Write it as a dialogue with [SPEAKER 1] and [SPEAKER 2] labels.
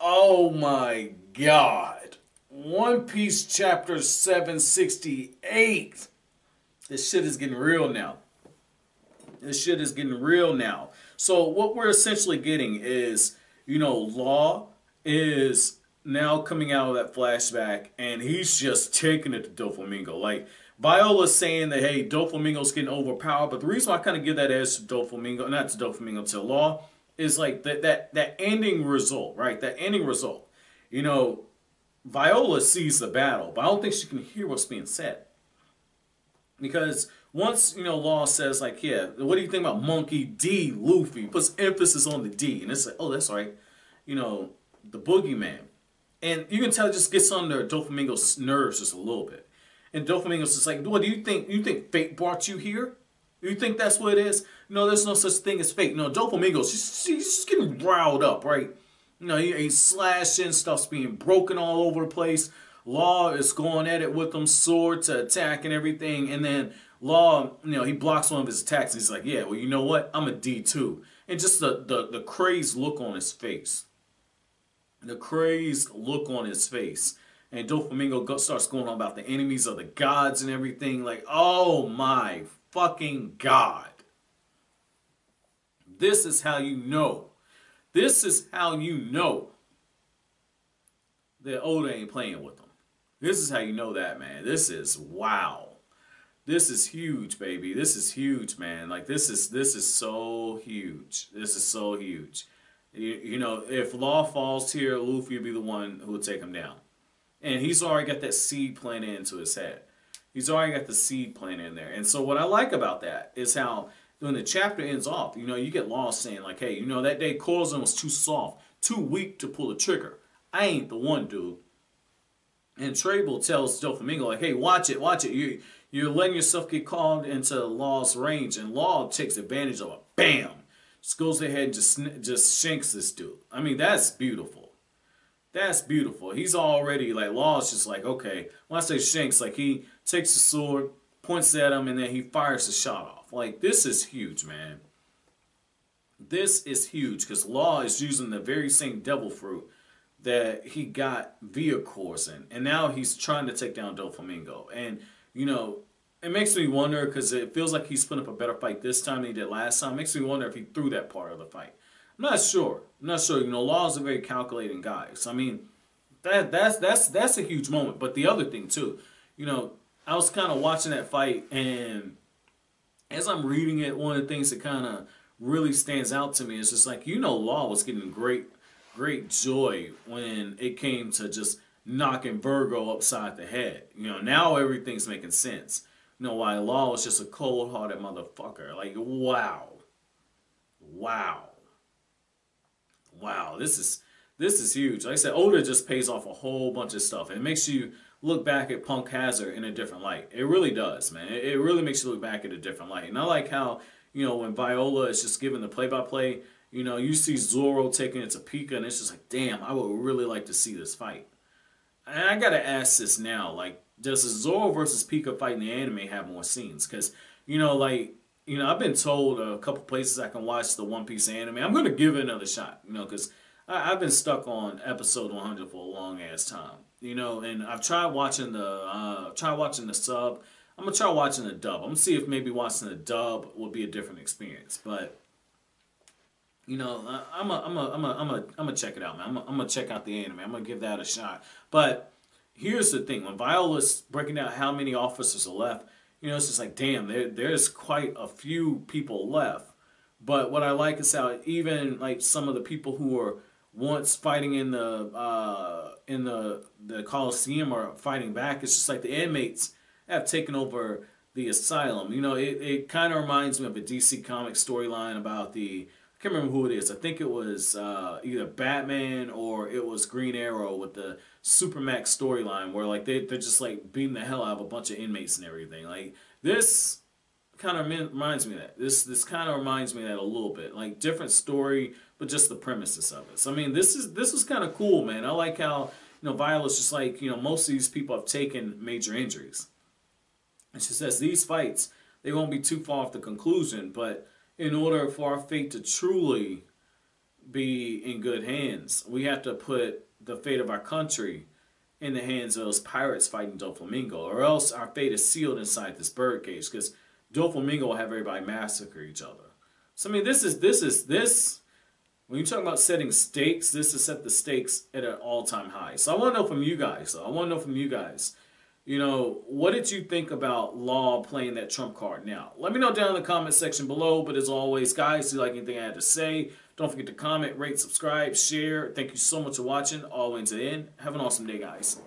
[SPEAKER 1] Oh my God. One Piece chapter 768. This shit is getting real now. This shit is getting real now. So what we're essentially getting is, Law is now coming out of that flashback and he's just taking it to Doflamingo. Like, Viola's saying that, hey, Doflamingo's getting overpowered, but the reason why I kind of give that edge to Doflamingo, not to Doflamingo, to Law, is like that ending result, right? That ending result. You know, Viola sees the battle, but I don't think she can hear what's being said. Because once, Law says, like, yeah, what do you think about Monkey D, Luffy? Puts emphasis on the D. And it's like, oh, that's right. The boogeyman. And you can tell it just gets under Doflamingo's nerves just a little bit. And Doflamingo's just like, what do you think? You think fate brought you here? You think that's what it is? No, there's no such thing as fate. No, Doflamingo's, she's just getting riled up, right? He's slashing, stuff's being broken all over the place. Law is going at it with them, sword to attack and everything. And then Law, he blocks one of his attacks. And he's like, yeah, well, you know what? I'm a D2. And just the crazed look on his face. The crazed look on his face. And Doflamingo starts going on about the enemies of the gods and everything. Like, oh my fucking God. This is how you know. This is how you know that Oda ain't playing with them. This is how you know that, man. This is wow. This is huge, baby. This is huge, man. Like this is so huge. This is so huge. If Law falls here, Luffy will be the one who will take him down. And he's already got that seed planted into his head. He's already got the seed planted in there. And so what I like about that is how when the chapter ends off, you get Law saying like, hey, that day Corazon was too soft, too weak to pull the trigger. I ain't the one, dude. And Trable tells Doflamingo, like, hey, watch it. You're letting yourself get called into Law's range. And Law takes advantage of it. Bam! Just goes ahead and just shanks this dude. I mean, that's beautiful. That's beautiful. He's already, like, Law's just like, okay. When I say shanks, like, he takes the sword, points at him, and then he fires the shot off. Like, this is huge, man. This is huge, because Law is using the very same devil fruit that he got via Corazon, and now he's trying to take down Doflamingo. And it makes me wonder, because it feels like he's putting up a better fight this time than he did last time. It makes me wonder if he threw that part of the fight. I'm not sure. Law is a very calculating guy. So I mean, that's a huge moment. But the other thing too, I was kind of watching that fight, and as I'm reading it, one of the things that kind of really stands out to me is just like, Law was getting great joy when it came to just knocking Virgo upside the head. Now everything's making sense. Why Law was just a cold-hearted motherfucker. Like, wow. This is huge. Like I said, Oda just pays off a whole bunch of stuff. It makes you look back at Punk Hazard in a different light. It really does, man. It really makes you look back at a different light. And I like how, when Viola is just giving the play-by-play, you see Zoro taking it to Pika, and it's just like, damn, I would really like to see this fight. And I gotta ask this now, like, does the Zoro versus Pika fight in the anime have more scenes? Because, I've been told a couple places I can watch the One Piece anime. I'm gonna give it another shot, because I've been stuck on episode 100 for a long ass time, and I've tried watching the sub. I'm gonna try watching the dub. I'm gonna see if maybe watching the dub will be a different experience, but. I'm gonna check it out, man. I'm gonna check out the anime. I'm gonna give that a shot. But here's the thing: when Viola's breaking down how many officers are left, it's just like, damn, there's quite a few people left. But what I like is how even like some of the people who were once fighting in the Colosseum are fighting back. It's just like the inmates have taken over the asylum. It kind of reminds me of a DC comic storyline about the. I can't remember who it is. I think it was either Batman or it was Green Arrow with the Supermax storyline where like they're just like beating the hell out of a bunch of inmates and everything. Like this kind of reminds me of that. This kind of reminds me of that a little bit. Like different story, but just the premises of it. So I mean, this is kind of cool, man. I like how Viola's just like most of these people have taken major injuries, and she says these fights they won't be too far off the conclusion, but in order for our fate to truly be in good hands. We have to put the fate of our country in the hands of those pirates fighting Doflamingo, or else our fate is sealed inside this bird cage, because Doflamingo will have everybody massacre each other. So I mean, this. When you talk about setting stakes, this has set the stakes at an all-time high. So I want to know from you guys. You know, what did you think about Law playing that trump card? Now, let me know down in the comment section below. But as always, guys, if you like anything I had to say, don't forget to comment, rate, subscribe, share. Thank you so much for watching all the way to the end. Have an awesome day, guys.